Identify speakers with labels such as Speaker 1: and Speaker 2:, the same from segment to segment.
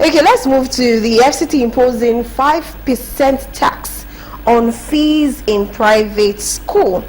Speaker 1: Okay, let's move to the FCT imposing 5% tax on fees in private school.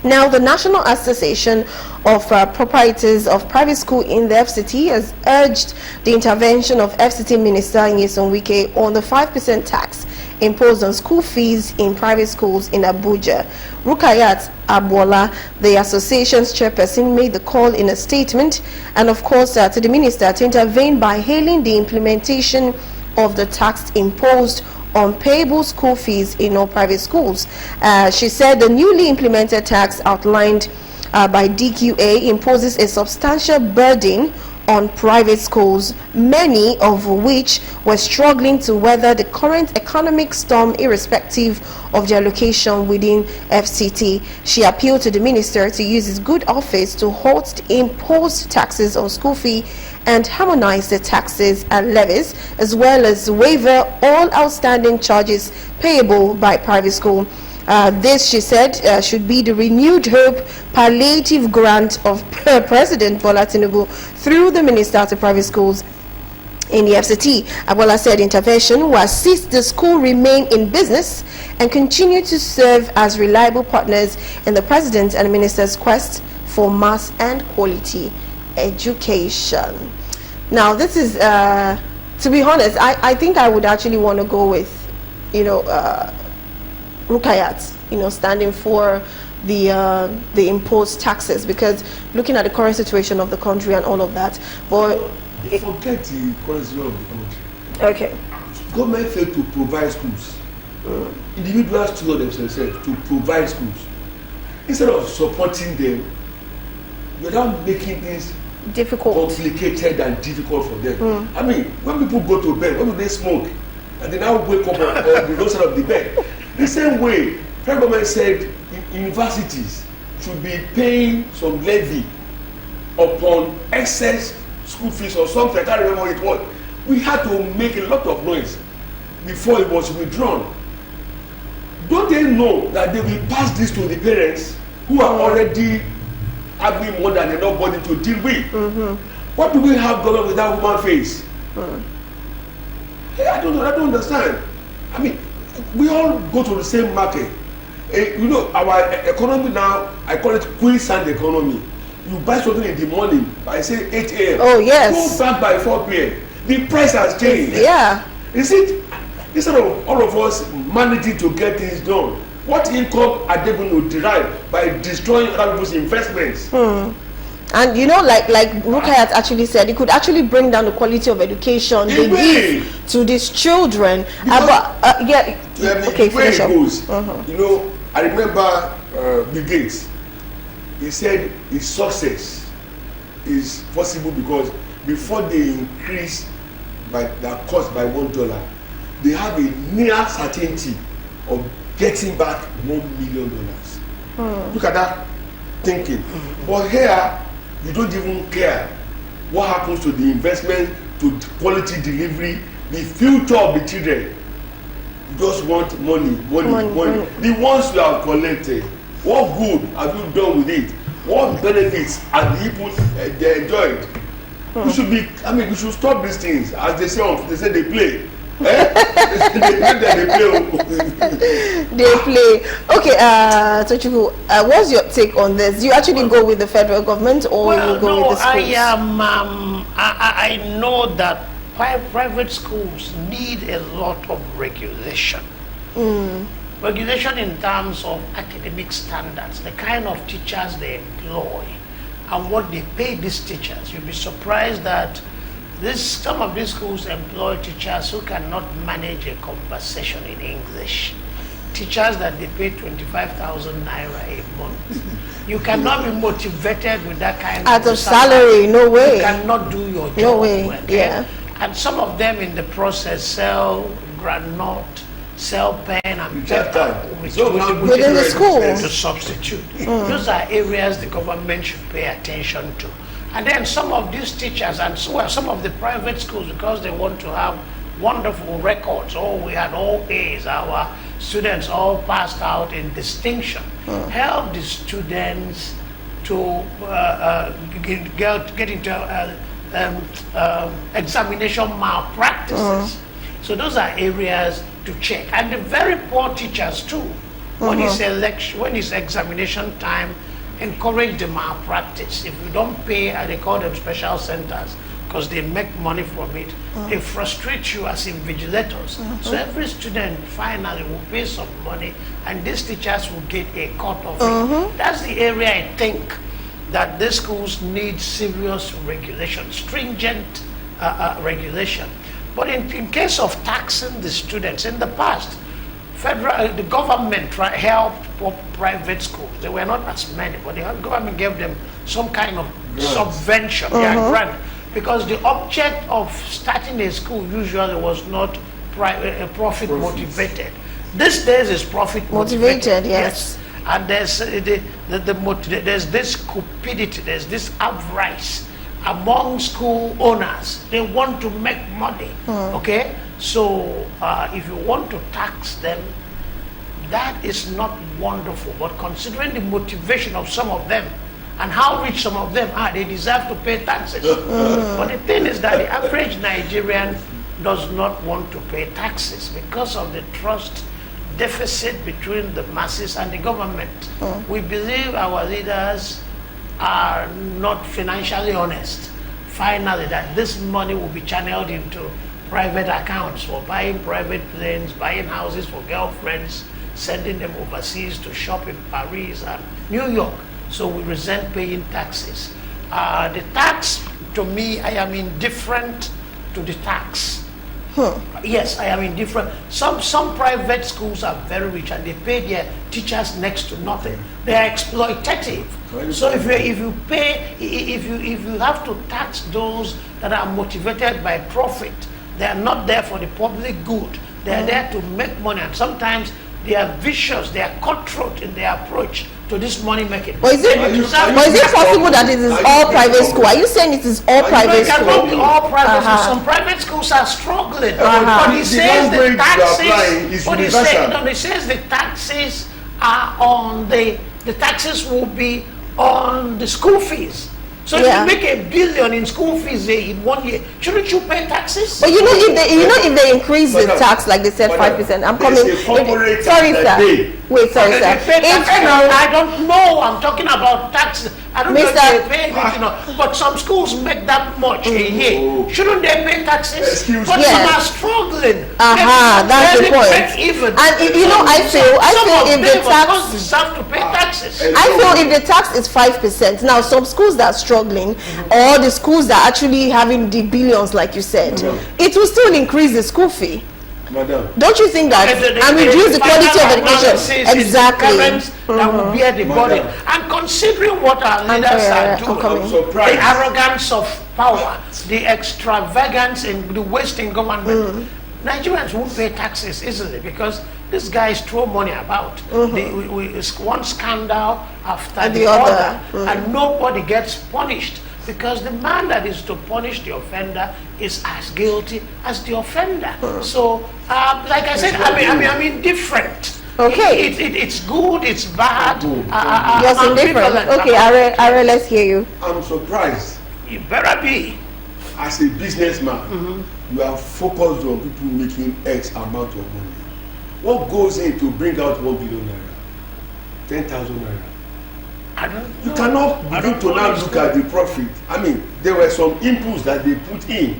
Speaker 1: Now, the National Association of Proprietors of Private School in the FCT has urged the intervention of FCT Minister Nyesom Wike on the 5% tax imposed on school fees in private schools in Abuja. Rukayat Abwola, the association's chairperson, made the call in a statement, and of course to the minister to intervene by hailing the implementation of the tax imposed on payable school fees in all private schools. She said the newly implemented tax outlined by DQA imposes a substantial burden on private schools, many of which were struggling to weather the current economic storm irrespective of their location within FCT. She appealed to the minister to use his good office to halt the imposed taxes on school fee and harmonize the taxes and levies, as well as waiver all outstanding charges payable by private school. This, she said, should be the renewed hope palliative grant of President Bola Tinubu through the Minister to Private Schools in the FCT. Abola said intervention will assist the school remain in business and continue to serve as reliable partners in the President and Minister's quest for mass and quality education. Now, this is, to be honest, I think I would actually want to go with, Rukayat, standing for the imposed taxes, because looking at the current situation of the country and all of that. But
Speaker 2: forget the current situation of the country.
Speaker 1: Okay.
Speaker 2: Government failed to provide schools. Individuals told themselves to provide schools. Instead of supporting them, without making things
Speaker 1: difficult,
Speaker 2: complicated and difficult for them. I mean, when people go to bed, when do they smoke? And they now wake up on the other side of the bed. The same way, the government said universities should be paying some levy upon excess school fees or something. I can't remember what it was. We had to make a lot of noise before it was withdrawn. Don't they know that they will pass this to the parents who are already having more than enough money to deal with? What do we have government without human face? I don't know. I don't understand. I mean, we all go to the same market. Our economy now, I call it quicksand economy. You buy something in the morning by say 8 a.m.
Speaker 1: Oh yes.
Speaker 2: Go back by 4 p.m. The price has changed.
Speaker 1: Yeah.
Speaker 2: Is it, instead of all of us managing to get things done, what income are they going to derive by destroying other people's investments?
Speaker 1: And like Rukayat actually said, it could actually bring down the quality of education they give to these children. Okay,
Speaker 2: where
Speaker 1: finish
Speaker 2: it
Speaker 1: up.
Speaker 2: goes. I remember Bill Gates. He said his success is possible because before they increase their cost by $1, they have a near certainty of getting back $1 million. Look at that thinking. But here, you don't even care what happens to the investment, to the quality delivery, the future of the children. You just want money. The ones you have collected, what good have you done with it? What benefits have the people they enjoyed? We should be. I mean, we should stop these things. As they say they play. They
Speaker 1: play. Okay, Tochukwu, what's your take on this? Do you actually go with the federal government, or you go with the schools?
Speaker 3: I know that private schools need a lot of regulation. Regulation in terms of academic standards, the kind of teachers they employ, and what they pay these teachers. You'll be surprised that some of these schools employ teachers who cannot manage a conversation in English. Teachers that they pay 25,000 naira a month. You cannot be motivated with that kind
Speaker 1: of salary. No way.
Speaker 3: You cannot do your job.
Speaker 1: No way.
Speaker 3: Okay?
Speaker 1: Yeah.
Speaker 3: And some of them in the process sell granite, sell pen and paper
Speaker 1: within the school
Speaker 3: to substitute. Those are areas the government should pay attention to. And then some of these teachers and some of the private schools, because they want to have wonderful records. We had all A's, our students all passed out in distinction. Help the students to get into examination malpractices. So those are areas to check. And the very poor teachers too, when it's examination time, encourage the malpractice. If you don't pay, they call them special centers, because they make money from it. They frustrate you as invigilators. So every student finally will pay some money, and these teachers will get a cut of it. That's the area I think that these schools need serious regulation, stringent regulation. But in case of taxing the students, in the past, the government helped private schools. There were not as many, but the government gave them some kind of subvention, grant, because the object of starting a school usually was not profit motivated. These days is profit motivated.
Speaker 1: Yes.
Speaker 3: And there's there's this cupidity, there's this avarice among school owners. They want to make money. Okay, so if you want to tax them, that is not wonderful. But considering the motivation of some of them and how rich some of them are, they deserve to pay taxes. But the thing is that the average Nigerian does not want to pay taxes because of the trust deficit between the masses and the government. We believe our leaders are not financially honest. Finally, that this money will be channeled into private accounts for buying private planes, buying houses for girlfriends, sending them overseas to shop in Paris and New York. So we resent paying taxes. The tax, to me, I am indifferent to the tax. Yes, I am indifferent. Some private schools are very rich and they pay their teachers next to nothing. They are exploitative. So if you have to tax those that are motivated by profit, they are not there for the public good. They are there to make money, and sometimes they are vicious, they are cutthroat in their approach to this money making.
Speaker 1: But is it possible that it is all private school? Are you saying it is all private school?
Speaker 3: It cannot be all private schools. Some private schools are struggling. But he says the taxes. But he says the taxes are on the taxes will be on the school fees. So if you make $1 billion in school fees in 1 year, shouldn't you pay taxes?
Speaker 1: But if they increase the tax like they said 5%, I'm coming. Sorry, sir. Wait, sorry, sir.
Speaker 3: I don't know. I'm talking about taxes. I don't know if they pay anything, but some schools make that much a year. Shouldn't they pay taxes? But some are struggling.
Speaker 1: That's the point.
Speaker 3: Even.
Speaker 1: And I feel if the tax
Speaker 3: deserve to pay taxes.
Speaker 1: I feel if the tax is 5%, now some schools that are struggling, or the schools that are actually having the billions, like you said, it will still increase the school fee.
Speaker 2: Madam,
Speaker 1: don't you think that and reduce the quality of education? Exactly.
Speaker 3: That will bear the burden. And considering what our leaders are doing, the arrogance of power, the extravagance and the waste in government, Nigerians won't pay taxes easily because these guys throw money about. One scandal after the other, and nobody gets punished. Because the man that is to punish the offender is as guilty as the offender. So, like I said, I'm indifferent.
Speaker 1: Okay.
Speaker 3: It's good, it's bad.
Speaker 1: You're indifferent. Okay, Are, let's hear you.
Speaker 2: I'm surprised.
Speaker 3: You better be.
Speaker 2: As a businessman, you are focused on people making X amount of money. What goes in to bring out 1 billion naira? 10,000 naira. You cannot begin to now look at the profit. I mean, there were some inputs that they put in.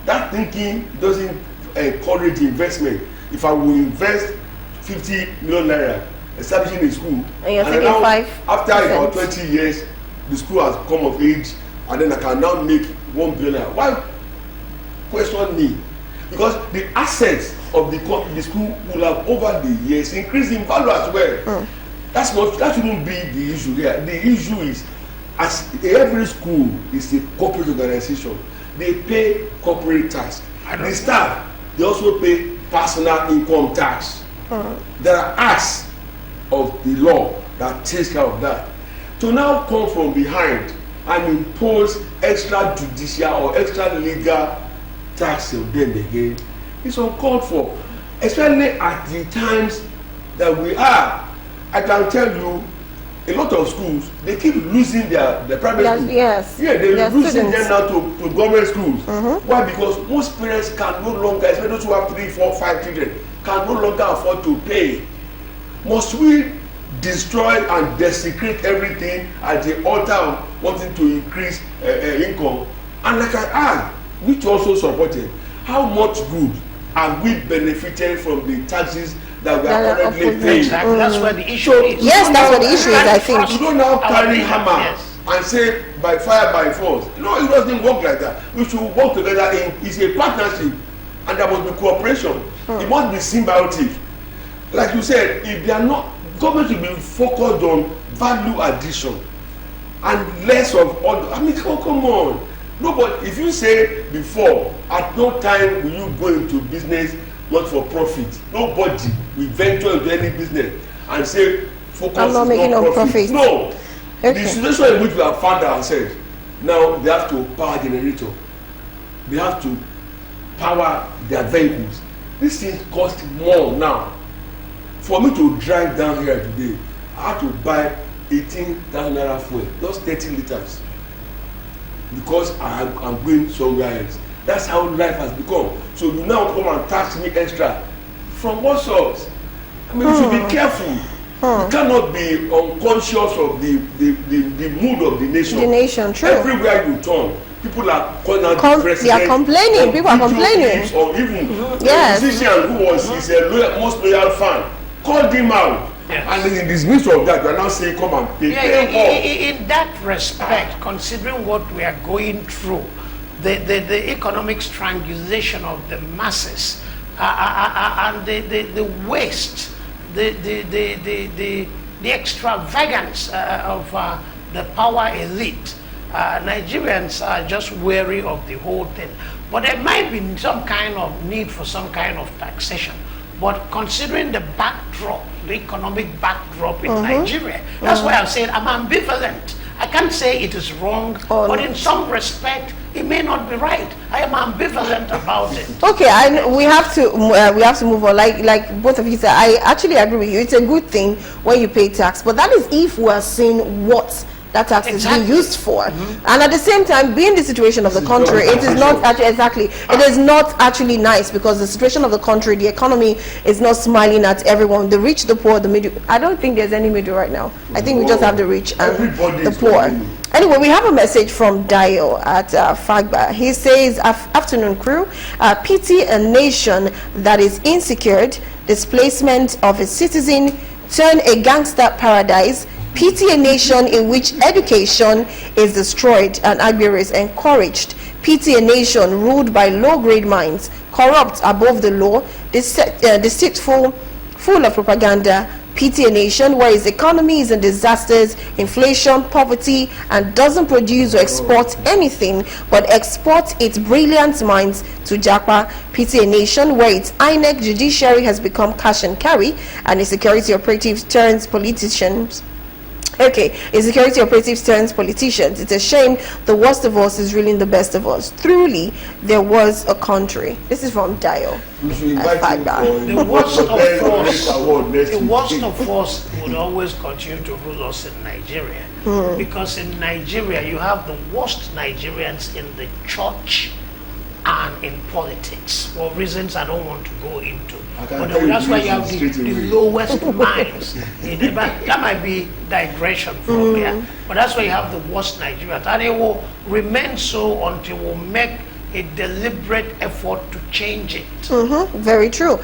Speaker 2: That thinking doesn't encourage investment. If I will invest 50 million naira establishing a school,
Speaker 1: and now,
Speaker 2: after about 20 years, the school has come of age, and then I can now make 1 billion naira. Why question me? Because the assets of the school will have over the years increased in value as well. That shouldn't be the issue here. The issue is, as every school is a corporate organization, they pay corporate tax. The staff, they also pay personal income tax. There are acts of the law that takes care of that. To now come from behind and impose extra judicial or extra legal tax on them again, it's uncalled for, especially at the times that we are. I can tell you, a lot of schools, they keep losing their private schools.
Speaker 1: Yes.
Speaker 2: Yeah, they're
Speaker 1: Their
Speaker 2: losing
Speaker 1: students.
Speaker 2: them now to government schools. Why? Because most parents can no longer, especially those who have 3, 4, 5 children, can no longer afford to pay. Must we destroy and desecrate everything at the altar of wanting to increase income? And like I asked, which also supported, how much good are we benefiting from the taxes that we are currently paying?
Speaker 3: Exactly. That's where the issue is.
Speaker 1: Yes, that's what the issue is, I think.
Speaker 2: You don't now carry
Speaker 3: Our
Speaker 2: hammer
Speaker 3: yes.
Speaker 2: and say by fire by force. No, it doesn't work like that. We should work together. It's a partnership, and there must be cooperation. It must be symbiotic. Like you said, if they are not, government should be focused on value addition and less of other. I mean, come on. Nobody. If you say before, at no time will you go into business not for profit. Nobody will venture into any business and say focus
Speaker 1: I'm not making
Speaker 2: no
Speaker 1: no
Speaker 2: profit.
Speaker 1: profit.
Speaker 2: No.
Speaker 1: Okay.
Speaker 2: The situation in which we have found ourselves now, they have to power generator. They have to power their vehicles. These things cost more now. For me to drive down here today, I have to buy 18,000 naira fuel, just 30 liters, because I'm going somewhere else. That's how life has become. So you now come and tax me extra. From what source? I mean, we should be careful. You cannot be unconscious of the mood of the nation.
Speaker 1: The nation, true.
Speaker 2: Everywhere you turn, people are calling out the president.
Speaker 1: They are complaining. People are complaining.
Speaker 2: Clips, or even
Speaker 1: Yes.
Speaker 2: the musician who was his most loyal fan called him out.
Speaker 3: Yes.
Speaker 2: And in this midst of that, you are now saying, come and pay.
Speaker 3: In that respect, considering what we are going through, the economic strangulation of the masses, and the waste, the extravagance of the power elite, Nigerians are just wary of the whole thing. But there might be some kind of need for some kind of taxation. But considering the backdrop, the economic backdrop in Nigeria, that's why I'm saying I'm ambivalent. I can't say it is wrong, but in some respect, it may not be right. I am ambivalent about it.
Speaker 1: Okay, we have to move on. Like both of you said, I actually agree with you. It's a good thing when you pay tax, but that is if we are seeing what that tax is being used for. And at the same time, being the situation of the country, it is not actually it is not actually nice, because the situation of the country, the economy is not smiling at everyone, the rich, the poor, the middle. I don't think there's any middle right now. I think we just have the rich and the poor. Anyway, we have a message from Dio at Fagba. He says, afternoon crew, pity a nation that is insecure, displacement of its citizen, turn a gangster paradise. Pity a nation in which education is destroyed and Agbero is encouraged. Pity a nation ruled by low-grade minds, corrupt above the law, deceitful, full of propaganda. Pity a nation where its economy is in disasters, inflation, poverty, and doesn't produce or export anything but exports its brilliant minds to Japa. Pity a nation where its INEC judiciary has become cash and carry, and its security operatives turns politicians. Okay, insecurity operatives turns politicians. It's a shame the worst of us is ruling the best of us. Truly, there was a country. This is from Dio.
Speaker 3: The worst of us would always continue to rule us in Nigeria. Because in Nigeria, you have the worst Nigerians in the church and in politics, for reasons I don't want to go into. But that's why you have the lowest minds. That might be digression from here. But that's why you have the worst Nigerians. And it will remain so until we make a deliberate effort to change it.
Speaker 1: Very true.